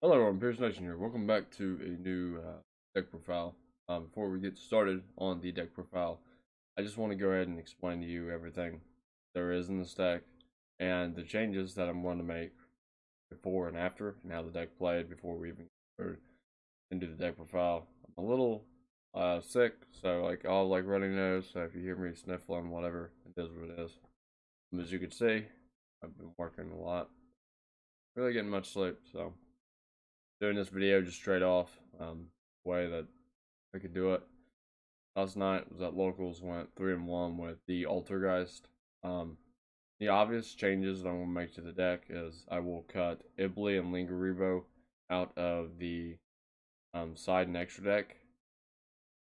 Hello everyone, Pierce Nation here. Welcome back to a new deck profile. Before we get started on the deck profile, I just want to go ahead and explain to you everything there is in this deck and the changes that I'm going to make before and after, and how the deck played before we even go into the deck profile. I'm a little sick, so I'll runny nose. So if you hear me sniffling, whatever, it is what it is. As you can see, I've been working a lot, really getting much sleep, so doing this video just straight off, way that I could do it. Last night was at locals, went 3-1 with the Altergeist. The obvious changes that I'm gonna make to the deck is I will cut Ibli and Lingaribo out of the side and extra deck.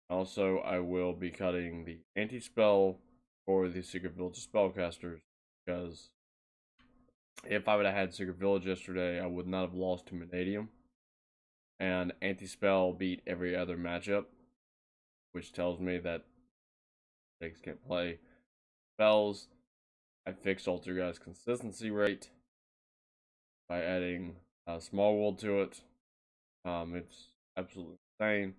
Also, I will be cutting the anti-spell for the Secret Village spellcasters, because if I would have had Secret Village yesterday, I would not have lost to Manadium. And anti-spell beat every other matchup, which tells me that decks can't play spells. I fixed Altergeist consistency rate by adding a small world to it. It's absolutely insane.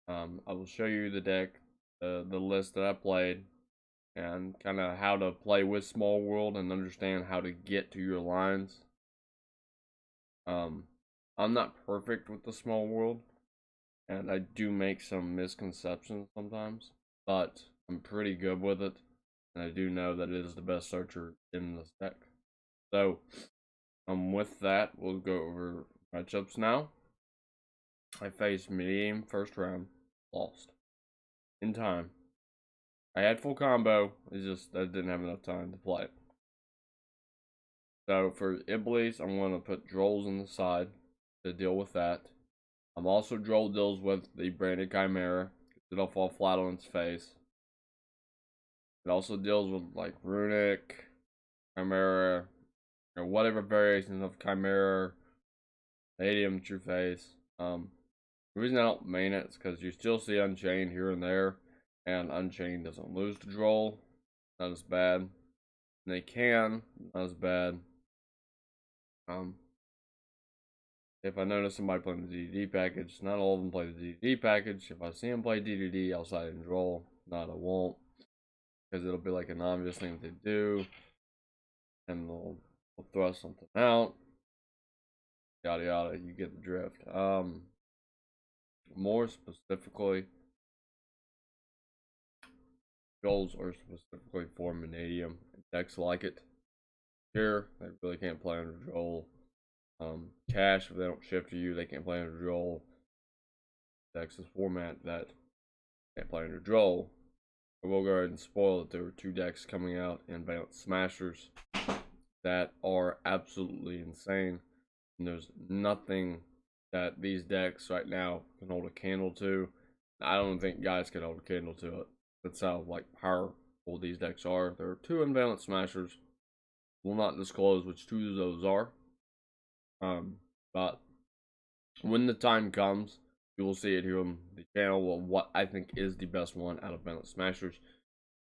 I will show you the deck, the list that I played, and kind of how to play with small world and understand how to get to your lines. I'm not perfect with the small world, and I do make some misconceptions sometimes, but I'm pretty good with it, and I do know that it is the best searcher in this deck. So, with that, we'll go over matchups now. I faced Medium first round, lost in time. I had full combo, it's just I didn't have enough time to play it. So for Iblis, I'm going to put Drolls on the side to deal with that. I'm also Droll deals with the Branded Chimera. It'll fall flat on its face. It also deals with like Runic, Chimera, or whatever variations of Chimera, Medium, True Face. The reason I don't main it is because you still see Unchained here and there, and Unchained doesn't lose to Droll. Not as bad. And they can, not as bad. If I notice somebody playing the DDD package, not all of them play the DDD package. If I see them play DDD, I'll side and Droll. Not, I won't, because it'll be like an obvious thing to do, and they'll throw something out. Yada yada, you get the drift. More specifically, goals are specifically for Manadium and decks like it. Here, they really can't play under Joel. Cash, if they don't shift to you, they can't play under Joel. Decks is format that can't play under Joel. I will go ahead and spoil that there were 2 decks coming out in Balance Smashers that are absolutely insane. And there's nothing that these decks right now can hold a candle to. I don't think guys can hold a candle to it. That's how powerful these decks are. There are 2 Balance Smashers. Will not disclose which 2 of those are. But when the time comes, you will see it here on the channel of what I think is the best one out of Balance Smashers.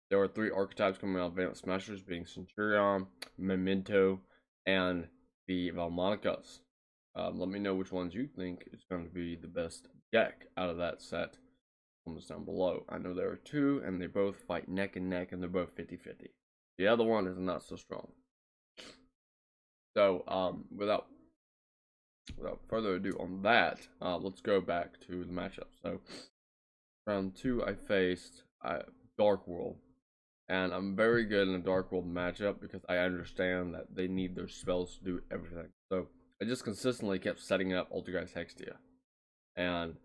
There are 3 archetypes coming out of Balance Smashers, being Centurion, Memento, and the Valmonicas. Let me know which ones you think is going to be the best deck out of that set. Comments down below. I know there are 2, and they both fight neck and neck, and they're both 50-50. The other one is not so strong. So, without further ado on that, let's go back to the matchup. So, round 2, I faced Dark World. And I'm very good in a Dark World matchup because I understand that they need their spells to do everything. So I just consistently kept setting up Altergeist Hextia. And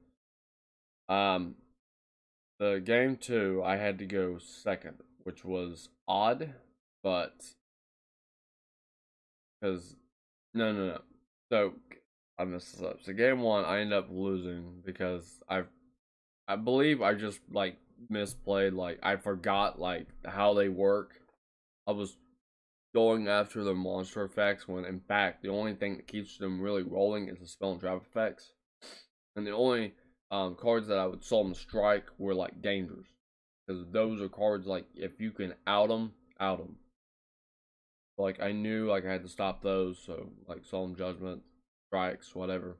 the game 2, I had to go second, which was odd, but because no. So I messed this up. So game 1, I ended up losing because I believe I just misplayed, I forgot how they work. I was going after the monster effects when in fact the only thing that keeps them really rolling is the spell and trap effects. And the only cards that I would seldom strike were dangers. Because those are cards if you can out them. I knew I had to stop those, so solemn judgment, strikes, whatever.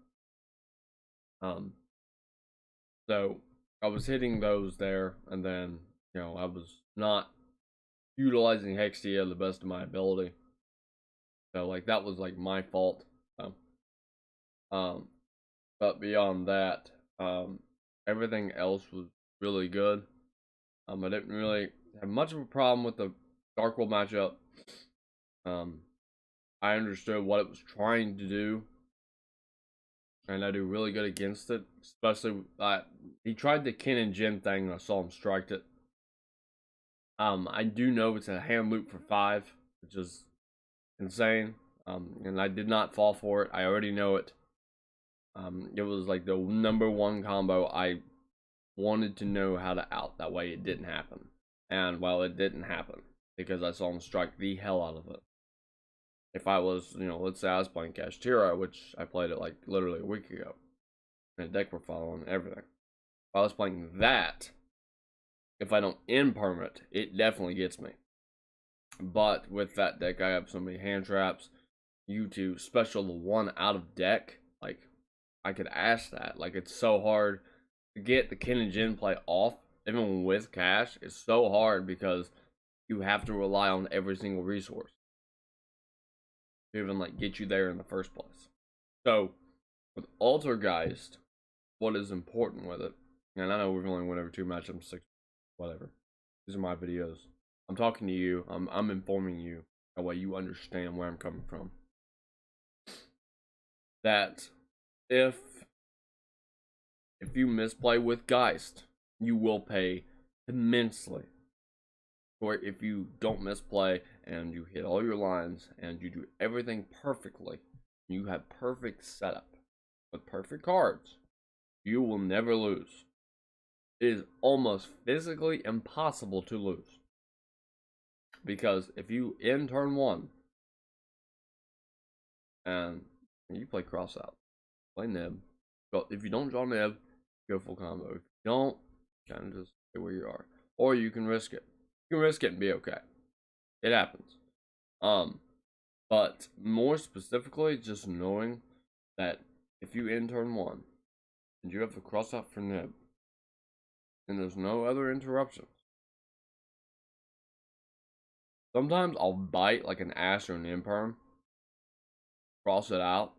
So I was hitting those there, and then I was not utilizing Hextia to the best of my ability. So like that was like my fault. So, um, but beyond that, everything else was really good. I didn't really have much of a problem with the Dark World matchup. I understood what it was trying to do, and I do really good against it. Especially, he tried the Kin and Jin thing, and I saw him strike it. I do know it's a hand loop for 5, which is insane. And I did not fall for it. I already know it. It was like the #1 combo I wanted to know how to out. That way it didn't happen. And well, it didn't happen because I saw him strike the hell out of it. If I was, let's say I was playing Kashtira, which I played it like literally a week ago, in a deck profile and everything. If I was playing that, if I don't end permit, it definitely gets me. But with that deck, I have so many hand traps. You to special the one out of deck, like I could ask that. Like it's so hard to get the Kin and Jin play off, even with cash. It's so hard because you have to rely on every single resource to even like get you there in the first place. So with Altergeist, what is important with it, and I know we've only went over 2 matchups, 6, whatever. These are my videos. I'm talking to you. I'm informing you that way you understand where I'm coming from. That if you misplay with Geist, you will pay immensely. Or if you don't misplay and you hit all your lines and you do everything perfectly, you have perfect setup with perfect cards, you will never lose. It is almost physically impossible to lose. Because if you end turn 1 and you play cross out, play nib. But if you don't draw nib, go full combo. If you don't, kind of just stay where you are. Or you can risk it. You can risk it and be okay. It happens. But more specifically, just knowing that if you end turn 1 and you have to cross out for nib, and there's no other interruptions. Sometimes I'll bite like an Ash or an Imperm, cross it out,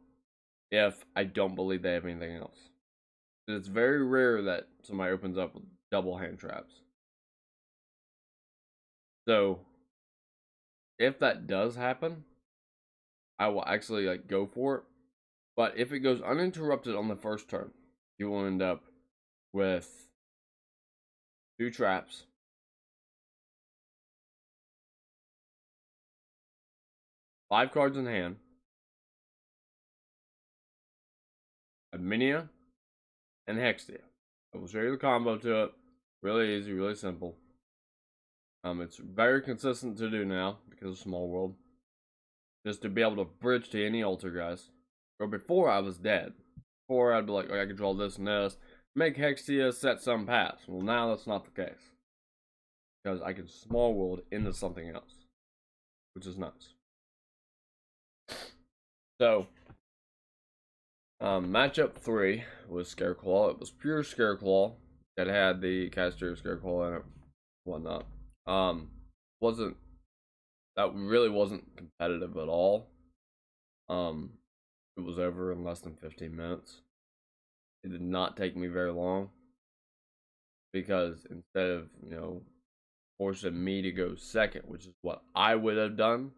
if I don't believe they have anything else. It's very rare that somebody opens up with double hand traps. So, if that does happen, I will actually like go for it. But if it goes uninterrupted on the first turn, you will end up with 2 traps, 5 cards in hand, Adminia, and Hextia. I will show you the combo to it. Really easy, really simple. It's very consistent to do now because of Small World. Just to be able to bridge to any Altergeist. Or before I was dead. Before I'd be like, I could draw this and this. Make Hextia, set some pass. Well, now that's not the case. Because I can Small World into something else. Which is nice. So, matchup 3 was Scareclaw. It was pure Scareclaw that had the caster Scareclaw in it, whatnot. Wasn't that really wasn't competitive at all. It was over in less than 15 minutes. It did not take me very long because instead of forcing me to go second, which is what I would have done,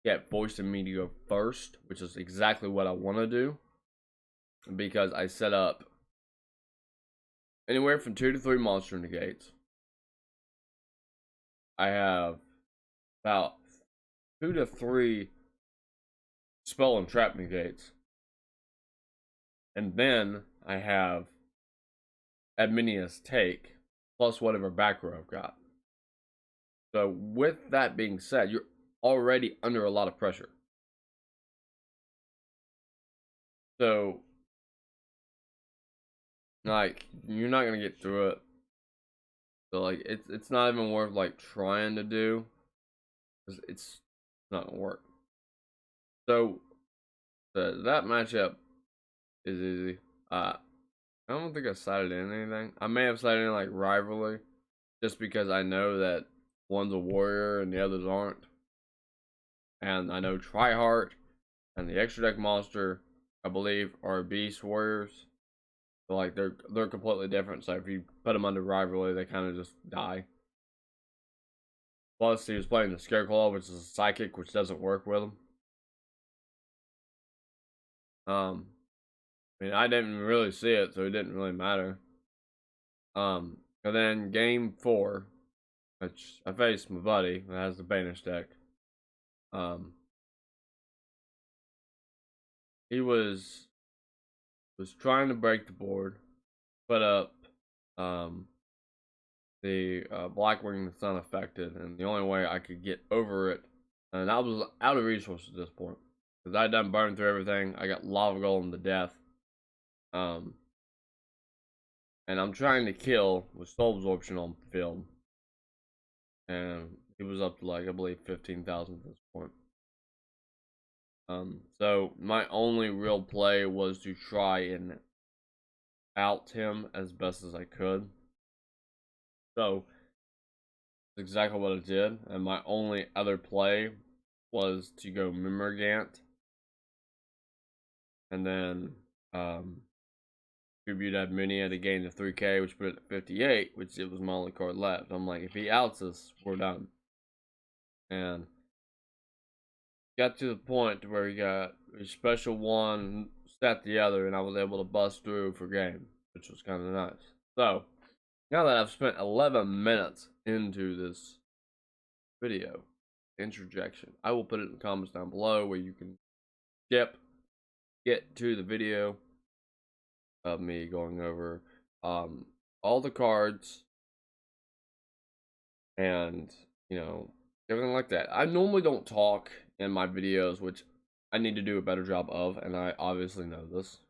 kept forcing me to go first, which is exactly what I want to do, because I set up anywhere from 2 to 3 monster negates. I have about 2 to 3 spell and trap negates, and then I have Adminia's take plus whatever back row I've got. So with that being said, you're already under a lot of pressure. So like you're not gonna get through it. So like it's not even worth like trying to do, because it's not gonna work. So that matchup is easy. I don't think I cited in anything. I may have cited in like rivalry, just because I know that one's a warrior and the others aren't. And I know Tryhard and the extra deck monster, I believe, are beast warriors. So like they're completely different. So if you put them under rivalry, they kind of just die. Plus, he was playing the Scareclaw, which is a psychic, which doesn't work with him. I mean, I didn't really see it, so it didn't really matter. And then game 4, which I faced my buddy that has the Banish deck. He was trying to break the board, put up the Blackwing that's unaffected, and the only way I could get over it, and I was out of resources at this point, because I done burned through everything. I got Lava Golem to death. And I'm trying to kill with Soul Absorption on field. And he was up to like, I believe 15,000 at this point. So my only real play was to try and out him as best as I could. So that's exactly what I did. And my only other play was to go Mimmergant. And then Tribute Adminia to gain the 3k, which put it at 58, which it was my only card left. I'm like, if he outs us, we're done. And got to the point where he got a special one, stat the other, and I was able to bust through for game, which was kind of nice. So, now that I've spent 11 minutes into this video, interjection, I will put it in the comments down below where you can get to the video of me going over all the cards and, you know, everything like that. I normally don't talk in my videos, which I need to do a better job of, and I obviously know this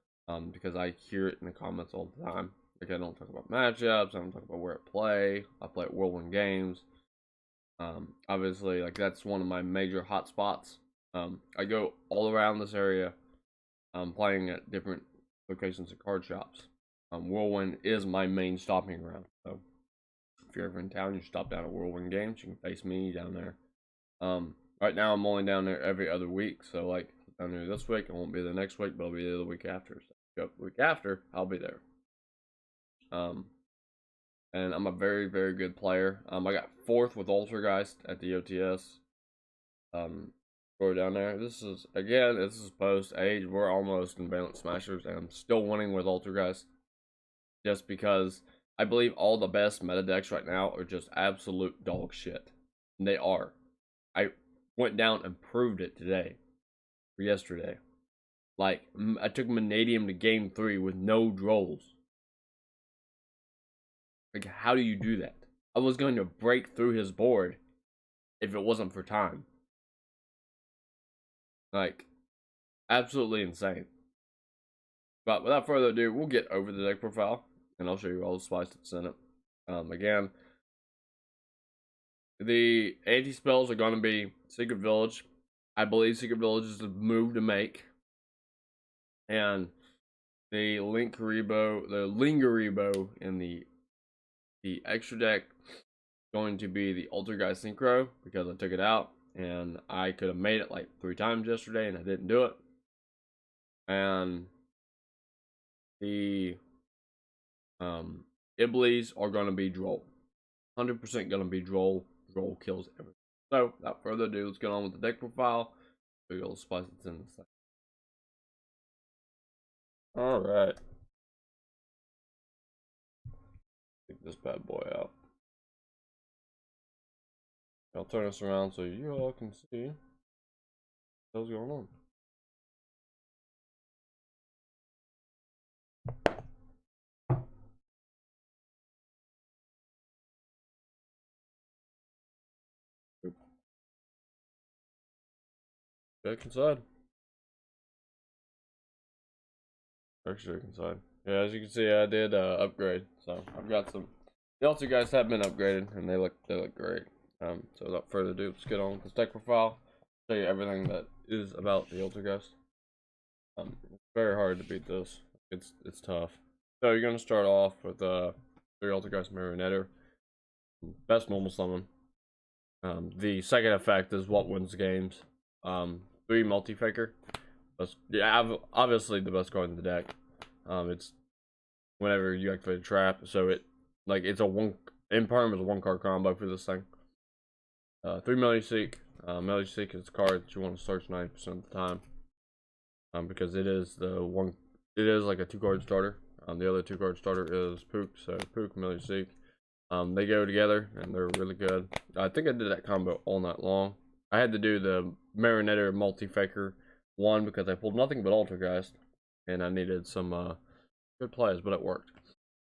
because I hear it in the comments all the time. Like, I don't talk about matchups, I don't talk about where I play at Whirlwind Games. Obviously, like, that's one of my major hot spots. I go all around this area playing at different locations of card shops. Whirlwind is my main stopping ground, so if you're ever in town, you stop down at Whirlwind Games, you can face me down there. Right now I'm only down there every other week, so like down there this week, I won't be there next week, but I'll be there the week after. So the week after, I'll be there. And I'm a very, very good player. I got 4th with Altergeist at the OTS. Go down there. This is post age. We're almost in Balance Smashers, and I'm still winning with Altergeist. Just because I believe all the best meta decks right now are just absolute dog shit. And they are. I went down and proved it today. Or yesterday. Like, I took Vanadium to game 3 with no drolls. Like, how do you do that? I was going to break through his board if it wasn't for time. Like, absolutely insane. But without further ado, we'll get over the deck profile, and I'll show you all the spice that's in it. Again, the anti-spells are going to be Secret Village. I believe Secret Village is the move to make. And the Lingeribo in the extra deck going to be the Altergeist Synchro, because I took it out and I could have made it like 3 times yesterday and I didn't do it. And the Iblis are going to be Droll. 100% going to be Droll. Droll kills everything. So, without further ado, let's get on with the deck profile. Big old spice that's in this thing. Alright. Take this bad boy out. I'll turn this around so you all can see what's going on. Check inside. Actually, check inside. Yeah, as you can see, I did upgrade. So I've got some. The Altergeist have been upgraded, and they look great. So without further ado, let's get on with this deck profile. Show you everything that is about the Altergeist. It's very hard to beat this. It's tough. So you're gonna start off with 3 Altergeist Marionetter, best normal summon. The second effect is what wins games. 3 Multi-Faker. Yeah, obviously the best card in the deck. It's whenever you activate a trap, so it's a one Imperm is a 1-card combo for this thing. 3 Melody Seek. Melody Seek is a card that you want to search 90% of the time. Because it is like a 2-card starter. The other 2-card starter is Pook, so Pook, Melody Seek. They go together and they're really good. I think I did that combo all night long. I had to do the Marionetter Multi-Faker one because I pulled nothing but Altergeist, and I needed some good plays, but it worked.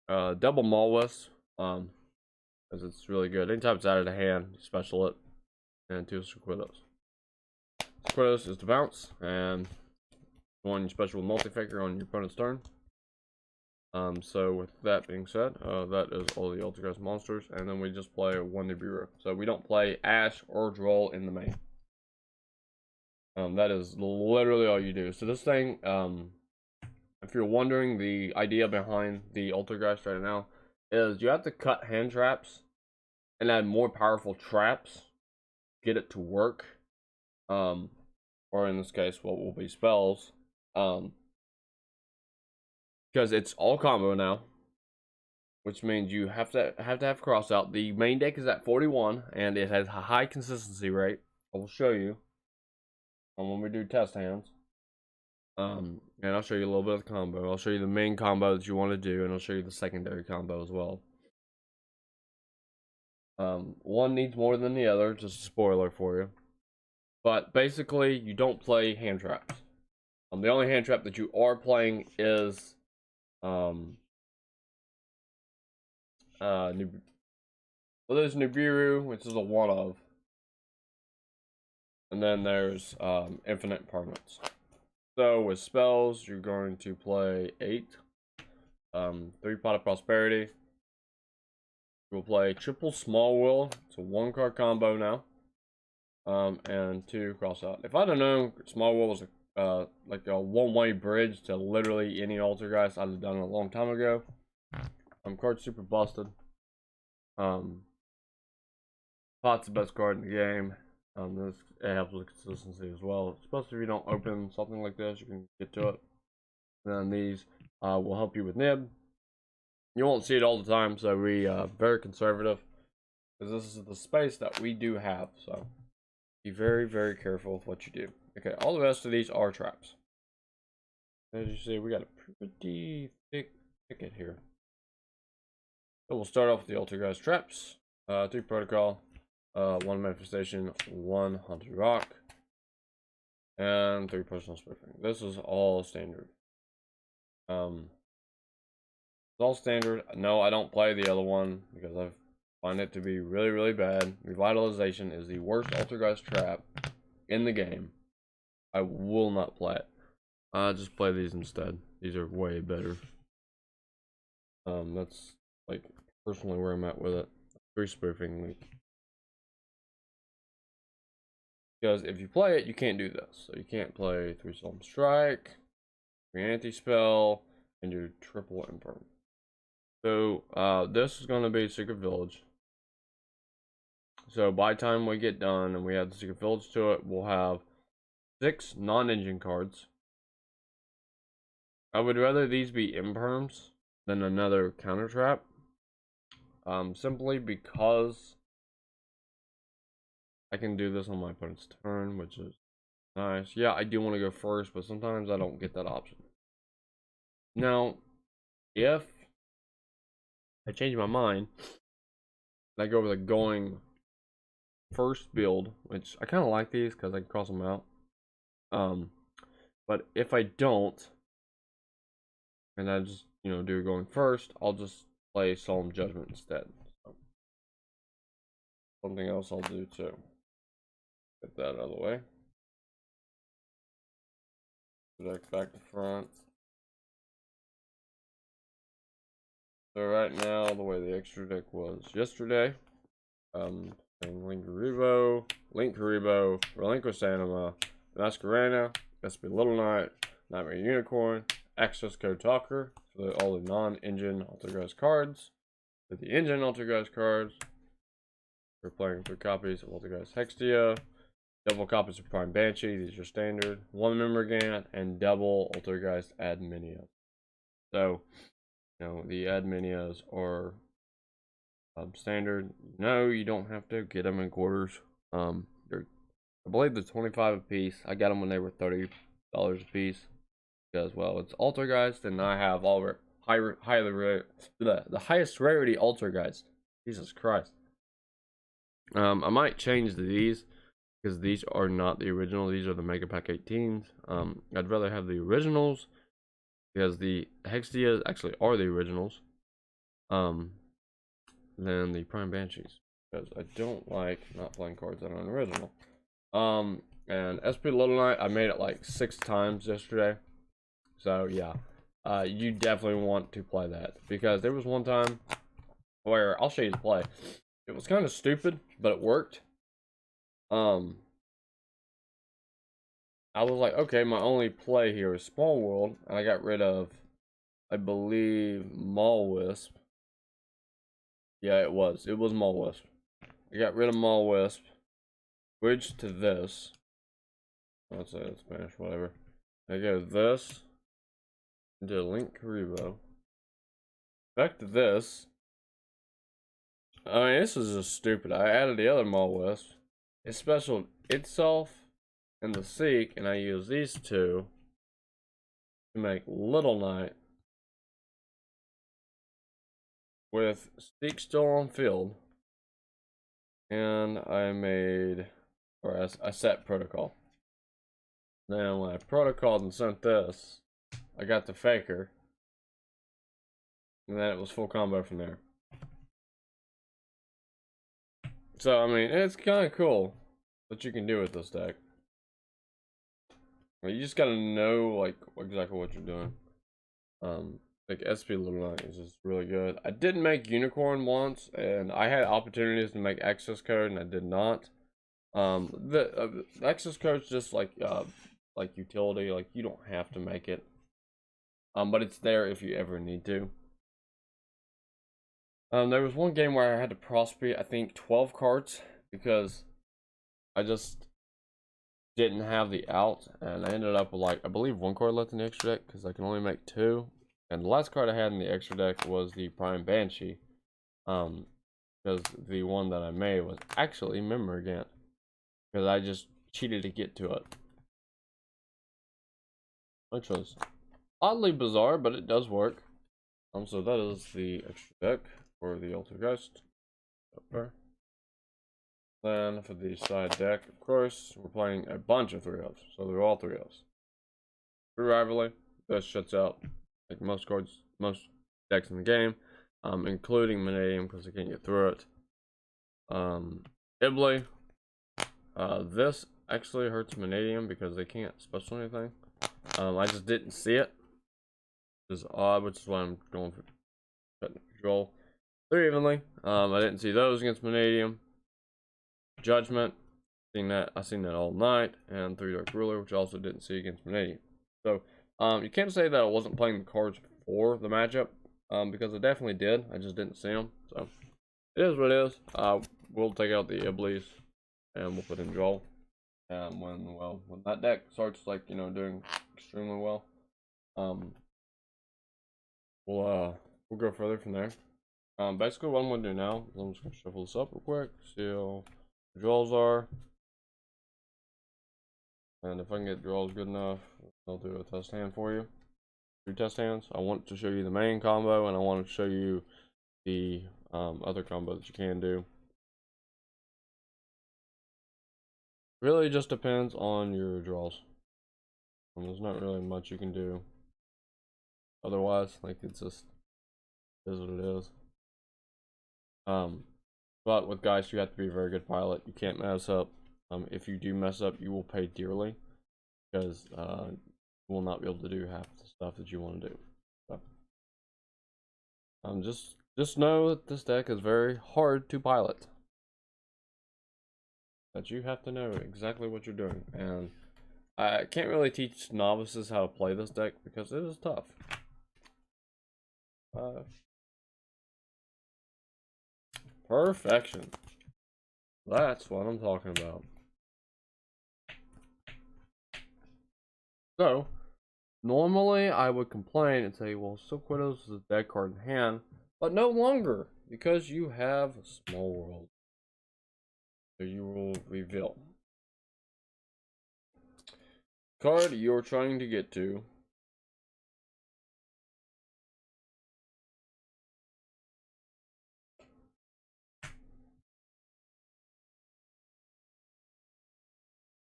Double Malwest, because it's really good. Anytime it's out of the hand, you special it, and 2 Sequitos. Sequitos is to bounce, and one you special with Multi-Faker on your opponent's turn. So with that being said, that is all the Altergeist monsters, and then we just play 1 Nibiru. So we don't play Ash or Droll in the main. That is literally all you do. So this thing, if you're wondering, the idea behind the Altergeist right now is you have to cut hand traps and add more powerful traps, get it to work, or in this case, what will be spells, because it's all combo now, which means you have to have cross out. The main deck is at 41, and it has a high consistency rate. I will show you when we do test hands. And I'll show you a little bit of the combo. I'll show you the main combo that you want to do, and I'll show you the secondary combo as well. One needs more than the other, just a spoiler for you. But basically, you don't play hand traps. The only hand trap that you are playing is there's Nibiru, which is a one of, and then there's infinite permanents. So with spells, you're going to play 8. 3 Pot of Prosperity. We'll play triple Small Will. It's a 1-card combo now. And 2 cross out. If I'd have known Small Will was like a one-way bridge to literally any Altergeist, I'd have done it a long time ago. Card's super busted. Pot's the best card in the game. It helps with consistency as well, especially if you don't open something like this. You can get to it. And then these will help you with nib. You won't see it all the time, so we very conservative, because this is the space that we do have. So be very, very careful with what you do. Okay, all the rest of these are traps. As you see, we got a pretty thick thicket here. So we'll start off with the Altergeist traps. 3 Protocol, 1 Manifestation, 1 Haunted Rock, and 3 Personal Spoofing. This is all standard. It's all standard. No, I don't play the other one because I find it to be really, really bad. Revitalization is the worst Altergeist trap in the game. I will not play it. Just play these instead. These are way better. That's like personally where I'm at with it. 3 Spoofing. Because if you play it, you can't do this. So you can't play 3 Solemn Strike, 3 Anti-Spell, and do triple Imperm. So this is going to be Secret Village. So by the time we get done and we add the Secret Village to it, we'll have 6 non-engine cards. I would rather these be Imperms than another counter trap. Simply because I can do this on my opponent's turn, which is nice. Yeah, I do want to go first, but sometimes I don't get that option. Now, if I change my mind, and I go over the going first build, which I kind of like these because I can cross them out. But if I don't, and I just, do going first, I'll just play Solemn Judgment instead. So, something else I'll do too. Get that out of the way. Deck back to front. So right now, the way the extra deck was yesterday, Link Karibo, Relinquish Anima, Masquerena, SP Little Knight, Nightmare Unicorn, Access Code Talker for all the non-engine Altergeist cards. For the engine Altergeist cards, we're playing 3 copies of Altergeist Hextia, double copies of Prime Banshee, these are standard, 1 member Gant, and double Altergeist Adminia. So, the Adminias are standard. No, you don't have to get them in quarters. I believe they're 25 a piece. I got them when they were $30 a piece. Because, well, it's Altergeist, and I have all the highest rarity Altergeist. Jesus Christ. I might change these, because these are not the original. These are the Mega Pack 18s. I'd rather have the originals, because the Hextias actually are the originals, than the Prime Banshees. Because I don't like not playing cards that aren't original. And SP Little Knight, I made it like 6 times yesterday. So yeah, you definitely want to play that, because there was one time where I'll show you the play. It was kind of stupid, but it worked. I was like, okay, my only play here is Small World, and I got rid of, I believe, Maul Wisp. Yeah, it was Maul Wisp. I got rid of Maul Wisp, switched to this. Let's say it's Spanish, whatever. I go this, into Link Karibo. Back to this. I mean, this is just stupid. I added the other Maul Wisp. It's special itself and the Seek, and I use these 2 to make Little Knight with Seek still on field. And I made, or I set Protocol. Then when I protocoled and sent this, I got the Faker. And then it was full combo from there. So, I mean, it's kind of cool what you can do with this deck. You just gotta know, like, exactly what you're doing. Like, SP Little Knight is just really good. I did make Unicorn once, and I had opportunities to make Access Code, and I did not. The Access Code's just like utility. Like, you don't have to make it. But it's there if you ever need to. There was one game where I had to prosper, I think, 12 cards, because I just didn't have the out, and I ended up with, like, I believe 1 card left in the extra deck, because I can only make 2. And the last card I had in the extra deck was the Prime Banshee, because the one that I made was actually Memory Gant, because I just cheated to get to it, which was oddly bizarre, but it does work. So that is the extra deck for the Altergeist. Then for the side deck, of course, we're playing a bunch of 3-ups, so they're all 3-ups. Free Rivalry, this shuts out like most cards, most decks in the game, including Vanadium, because I can't get through it. Ibley, this actually hurts Vanadium because they can't special anything. I just didn't see it, which is odd, which is why I'm going for cutting control 3 evenly. I didn't see those against Vanadium. Judgment, I seen that all night, and 3 Dark Ruler, which I also didn't see against Vanadium. So you can't say that I wasn't playing the cards for the matchup, because I definitely did. I just didn't see them. So it is what it is. We'll take out the Iblis and we'll put in draw. When that deck starts, like, doing extremely well, we'll go further from there. Basically what I'm gonna do now is I'm just gonna shuffle this up real quick, see how the draws are, and if I can get draws good enough, I'll do a test hand for you. 2 test hands. I want to show you the main combo, and I want to show you the other combo that you can do. Really just depends on your draws. There's not really much you can do otherwise. Like, it's just is what it is. But with Geist, you have to be a very good pilot. You can't mess up. If you do mess up, you will pay dearly, because you will not be able to do half the stuff that you want to do. So, just know that this deck is very hard to pilot. That you have to know exactly what you're doing, and I can't really teach novices how to play this deck because it is tough. Perfection. That's what I'm talking about. So, normally I would complain and say, well, Silk Widows is a dead card in hand, but no longer, because you have Small World. So you will reveal. Card you're trying to get to.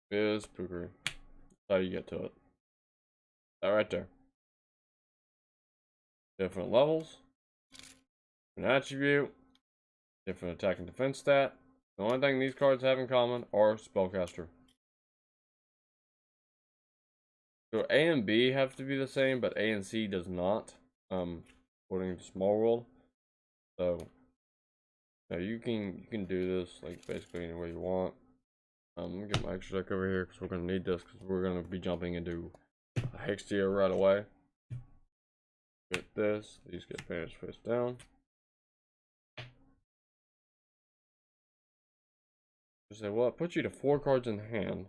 Is Pookery. That's how you get to it. That right there. Different levels. An attribute. Different attack and defense stat. The only thing these cards have in common are Spellcaster. So A and B have to be the same, but A and C does not. According to Small World. So now you can do this like basically any way you want. Let me get my extra deck over here because we're gonna need this because we're gonna be jumping into a Hex tier right away. Get this. These get banished face down. You say, well, it puts you to 4 cards in hand.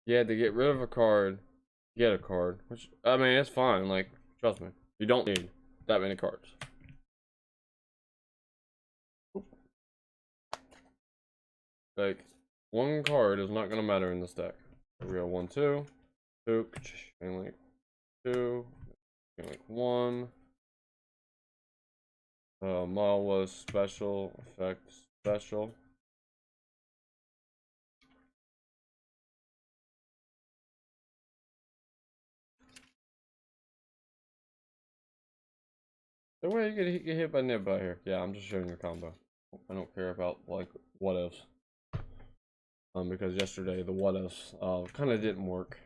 Yeah, to get rid of a card, get a card. Which, I mean, it's fine. Like, trust me. You don't need that many cards. Like, 1 card is not going to matter in this deck. Here we go. 1, 2. 2. Chain link 2. Chain link 1. Mile was special. Effect special. The way you get hit by Nibba here. Yeah, I'm just showing your combo. I don't care about like what ifs. Because yesterday the what ifs kind of didn't work.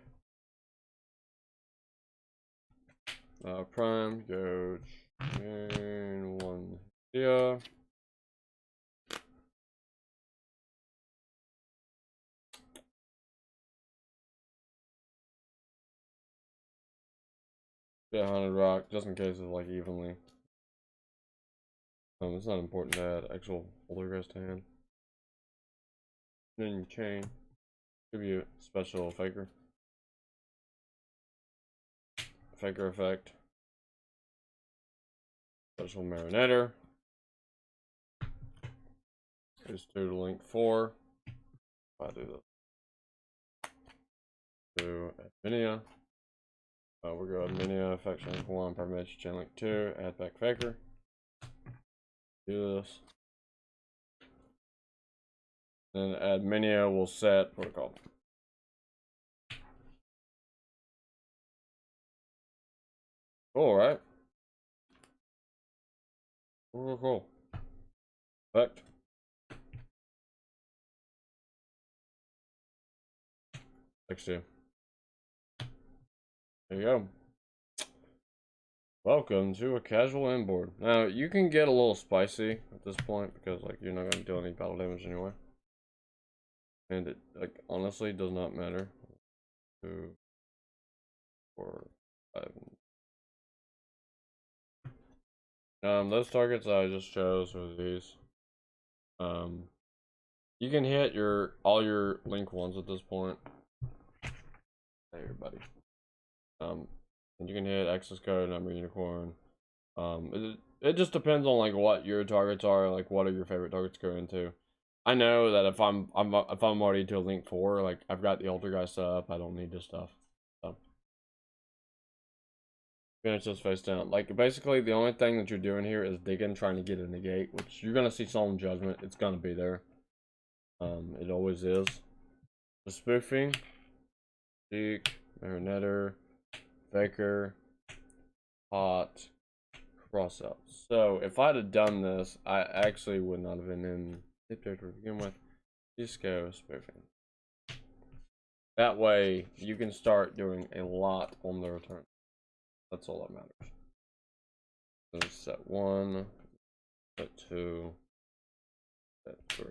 Prime, go chain 1 here. Get 100 rock just in case it's like evenly. It's not important to add actual Altergeist to hand. Then you chain. Give you special faker. Faker effect. Special Marionetter. Here's 2 to link 4. If I do this. 2 add Minia. We'll go ahead Minia, effect chain link 1, permission chain link 2, add back faker. Do this. Then add Minia will set protocol. Cool, right? Cool. Effect. Next to you. There you go. Welcome to a casual inboard. Now, you can get a little spicy at this point because, like, you're not going to deal any battle damage anyway. And it, like, honestly does not matter. 2, 4, 5. Those targets I just chose are these. You can hit all your link ones at this point. Hey, everybody. And you can hit access code, number unicorn. It just depends on like what your targets are, like what are your favorite targets to go into. I know that if I'm already to a link 4, like I've got the Altergeist set up, I don't need this stuff. So finish this face down. Like basically the only thing that you're doing here is digging, trying to get a negate, which you're gonna see Solemn Judgment. It's gonna be there. It always is. The spoofing, Seek, Marionetter, Faker, Hot, cross out. So if I'd have done this, I actually would not have been in tip to begin with. Just go spoofing. That way you can start doing a lot on the return. That's all that matters. So set 1, set 2, set 3.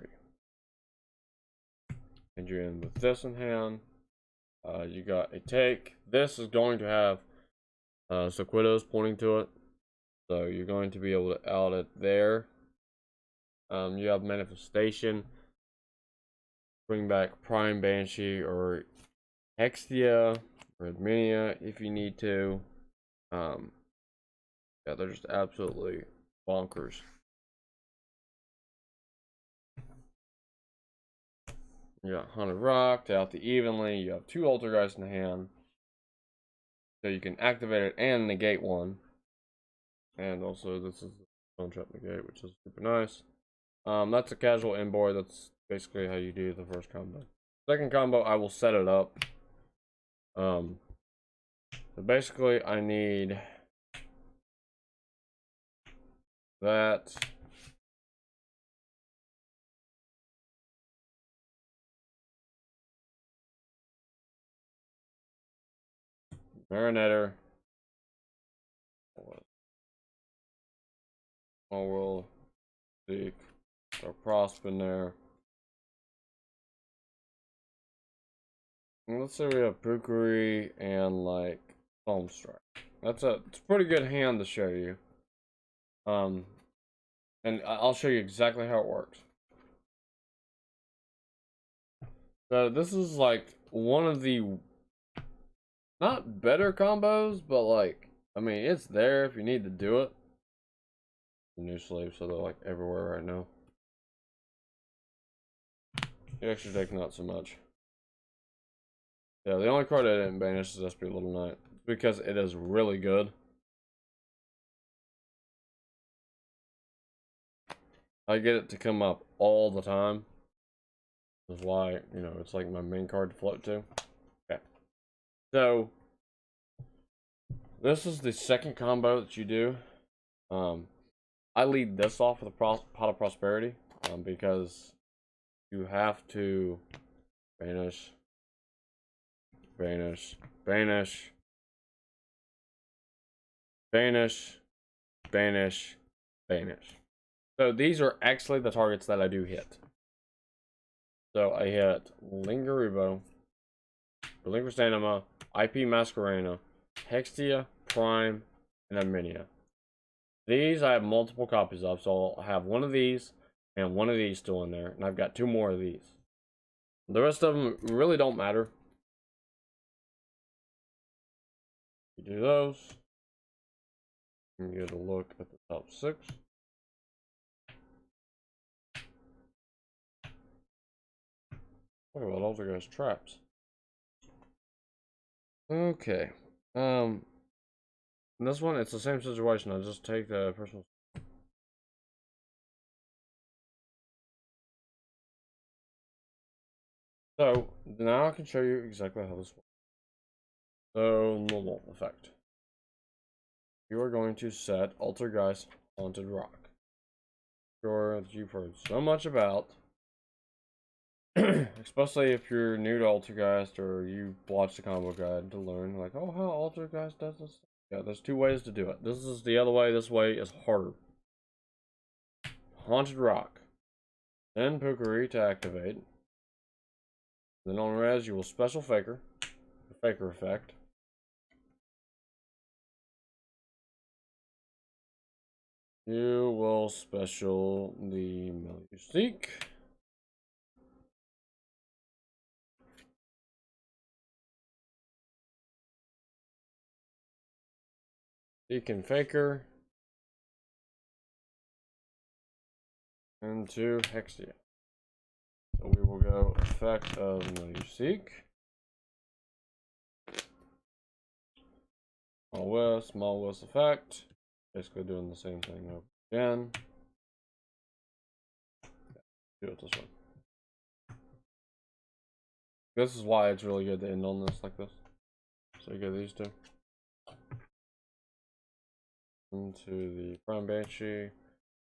and you're in with this in hand. You got a take. This is going to have Sequitos pointing to it, so you're going to be able to out it there. You have Manifestation. Bring back Prime Banshee or Hextia or Adminia if you need to. Yeah, they're just absolutely bonkers. You got Haunted Rock to out the evenly. You have 2 Altergeist in hand, so you can activate it and negate one. And also, this is the Stone Trap negate, which is super nice. That's a casual inboard. That's basically how you do the first combo. Second combo, I will set it up. So basically, I need that. Marinator. Oh, we'll seek or Prosp in there. And let's say we have Pukuri and like Foam Strike. It's a pretty good hand to show you. And I'll show you exactly how it works. So this is like one of the not better combos, but like, I mean, it's there if you need to do it. The new sleeves, so they're like everywhere right now. The extra deck, not so much. Yeah, the only card I didn't banish is SP Little Knight because it is really good. I get it to come up all the time. That's why, you know, it's like my main card to float to. Okay. So, this is the second combo that you do. I lead this off with a Pot of Prosperity because you have to banish, banish, banish, banish, banish, banish. So these are actually the targets that I do hit. So I hit Lingeribo, Relinquished Anima, IP Masquerena, Hextia, Prime, and Adminia. These I have multiple copies of, so I'll have one of these and one of these still in there, and I've got 2 more of these. The rest of them really don't matter. You do those. You get a look at the top 6. Talk about Altergeist traps. Okay. This one, it's the same situation. I just take the personal. So now I can show you exactly how this works. So normal effect. You are going to set Altergeist Haunted Rock. Sure, that you've heard so much about. Especially if you're new to Altergeist or you watched the combo guide to learn, like, oh, how Altergeist does this. Yeah, there's 2 ways to do it. This is the other way. This way is harder. Haunted Rock. Then Pukuri to activate. Then on res, you will special Faker. The Faker effect. You will special the Melustique. Deacon Faker. Into Hexia. So we will go effect of Melustique. Small West effect. Basically doing the same thing over again. Do it this way. This is why it's really good to end on this like this. So you get these 2. Into the Prime Banshee.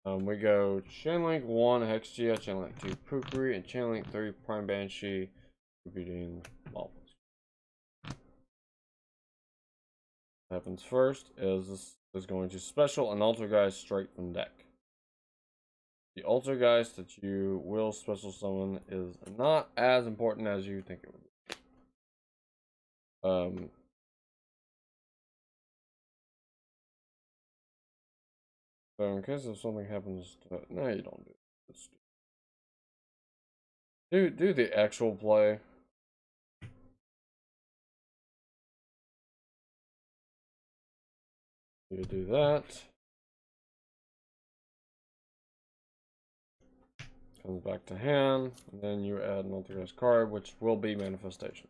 We go Chainlink 1 Hextia, Chainlink 2 Pukuri, and Chainlink 3 Prime Banshee, repeating Marvels. What happens first is this is going to special an Altergeist straight from deck. The Altergeist that you will special summon is not as important as you think it would be. So in case if something happens to it, no, you don't do it. Do the actual play. You do that. Comes back to hand, and then you add an Altergeist card, which will be manifestation.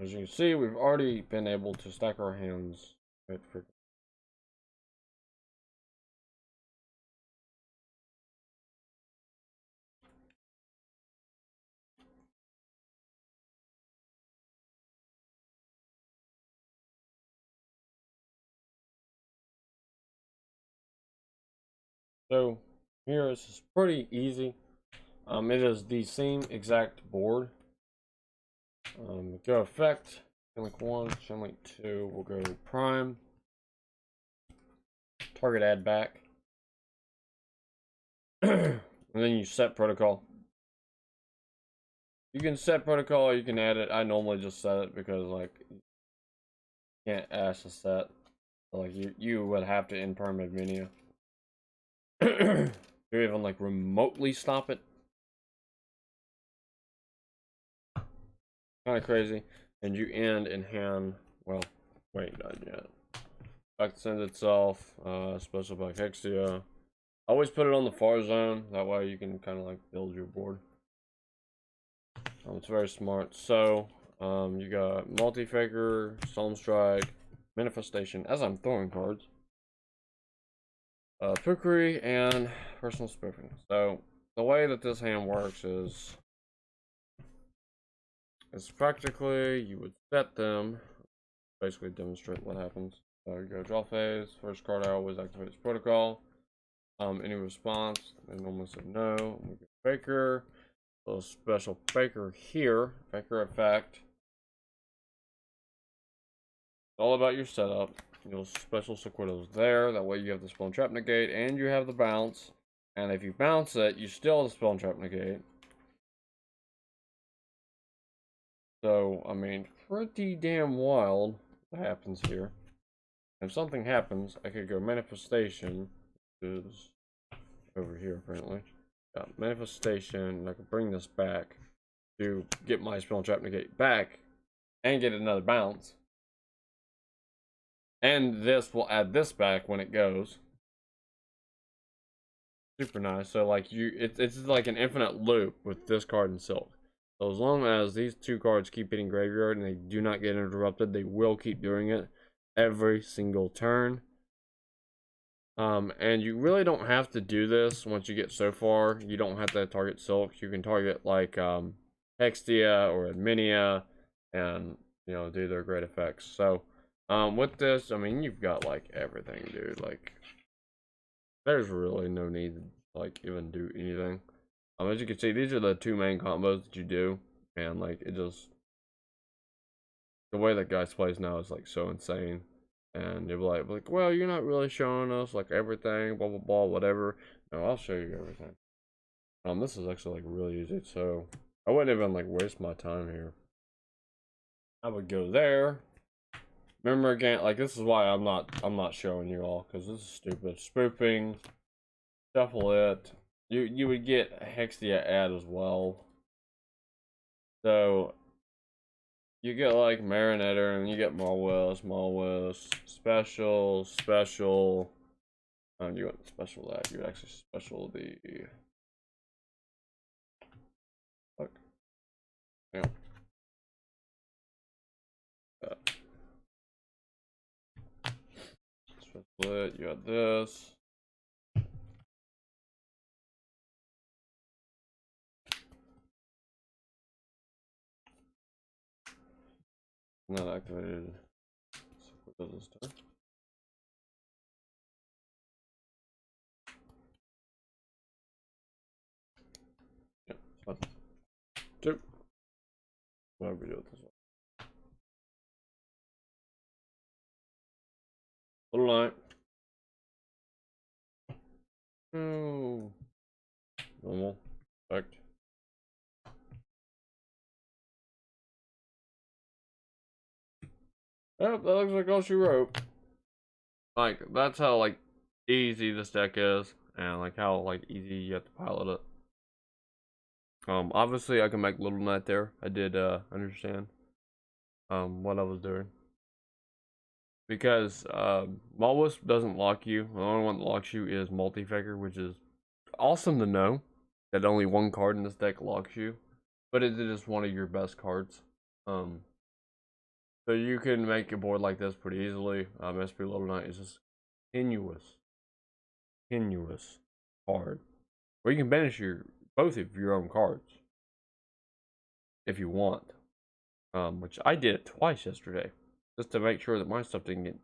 As you can see, we've already been able to stack our hands quite frequently. So here is pretty easy. It is the same exact board. Go effect, chain link 1, chain link 2, we'll go prime, target add back, and then you set protocol. You can set protocol or you can add it. I normally just set it because like you can't ask to set. Like you would have to in perm adminia. To even like remotely stop it. Kind of crazy. And you end in hand. Well, wait, not yet. Back sends itself. Special back Hexia. Always put it on the far zone. That way you can kind of like build your board. It's very smart. So, you got multi-faker, Solemn Strike, Manifestation, as I'm throwing cards, Pookery, and Personal Spoofing. So, the way that this hand works is practically you would set them, basically demonstrate what happens. So, you go draw phase, first card I always activates protocol. Any response, they normally say no. We get Faker. Little special faker here, faker effect. All about your setup. Your special Sequitos there. That way you have the spell and trap negate and you have the bounce. And if you bounce it, you still have the spell and trap negate. So, I mean, pretty damn wild what happens here. If something happens, I could go manifestation, which is over here apparently. Yeah, manifestation, and I could bring this back to get my spell and trap negate back and get another bounce. And this will add this back when it goes. Super nice. So like it's like an infinite loop with this card and Silk. So as long as these two cards keep hitting graveyard and they do not get interrupted, they will keep doing it every single turn. And you really don't have to do this once you get so far. You don't have to target Silk. You can target like Hextia or Adminia and do their great effects. So with this, I mean you've got like everything, dude. Like there's really no need to like even do anything. As you can see, these are the two main combos that you do, and like it just the way that guys plays now is like so insane. And you'll be like, well, you're not really showing us like everything, blah blah blah, whatever. No, I'll show you everything. This is actually like really easy, so I wouldn't even like waste my time here. I would go there. Remember again, like this is why I'm not showing you all because this is stupid. Spoofing, shuffle it. You would get Hexia add as well. So you get like Marinator and you get Malwest, special. You want special that. You actually special the fuck. Yeah. Special it. You got this. Not activated. So what does this do? Yeah, it's fine. Two. Why we do it this way? Little light. Oh. Normal. Perfect. Yep, that looks like all she wrote. Like, that's how, like, easy this deck is. And, like, how, like, easy you have to pilot it. Obviously, I can make Little Knight there. I did, understand, what I was doing. Because, Mulwisp doesn't lock you. The only one that locks you is Multi-Faker, which is awesome to know. That only one card in this deck locks you. But it is one of your best cards. So you can make a board like this pretty easily. SP Little Knight is just continuous card. Or you can banish both of your own cards. If you want. Which I did it twice yesterday. Just to make sure that my stuff didn't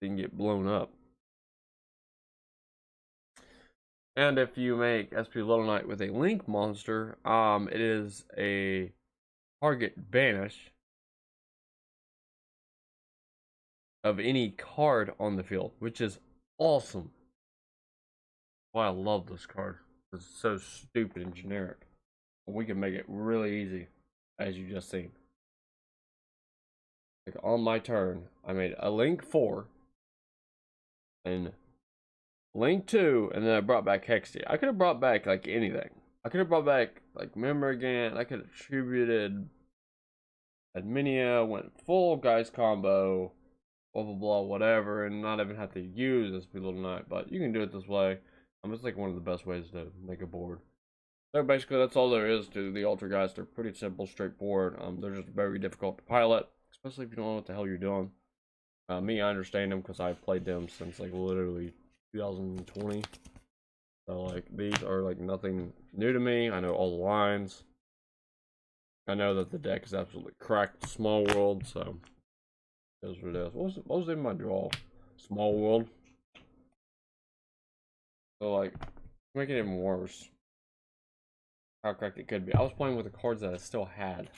get blown up. And if you make SP Little Knight with a Link monster, it is a target banish of any card on the field, which is awesome. Why I love this card. It's so stupid and generic. We can make it really easy, as you just seen. Like on my turn, I made a Link 4 and Link 2, and then I brought back Hexy. I could have brought back like anything. I could have brought back like Memorgant. I could have attributed Adminia, went full Geist combo, blah blah blah, whatever, and not even have to use this Little Knight. But you can do it this way. It's like one of the best ways to make a board. So basically, that's all there is to the Altergeist. They're pretty simple, straightforward. They're just very difficult to pilot, especially if you don't know what the hell you're doing. Me, I understand them because I've played them since like literally 2020. So like these are like nothing new to me. I know all the lines. I know that the deck is absolutely cracked. Small World, so that's what it is. What was in my draw? Small World. So like, make it even worse. How cracked it could be. I was playing with the cards that I still had.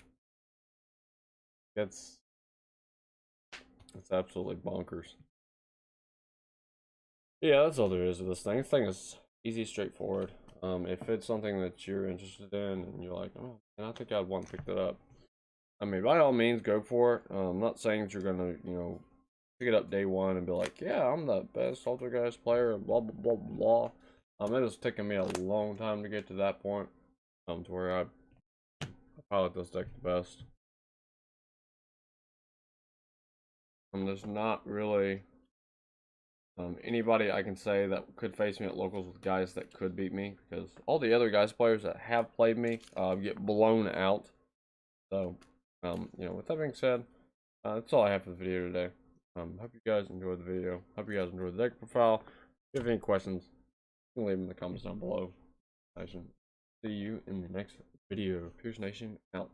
That's absolutely bonkers. Yeah, that's all there is to this thing. This thing is easy, straightforward. If it's something that you're interested in and you're like, oh, and I think I'd want to pick that up. I mean, by all means, go for it. I'm not saying that you're gonna, pick it up day one and be like, yeah, I'm the best Altergeist player and blah blah blah blah. It has taken me a long time to get to that point. To where I pilot this deck the best. There's not really anybody I can say that could face me at locals with guys that could beat me, because all the other guys players that have played me get blown out. So, with that being said, that's all I have for the video today. Hope you guys enjoyed the video. Hope you guys enjoyed the deck profile. If you have any questions, you can leave them in the comments down below. I shall see you in the next video. Pierce Nation out.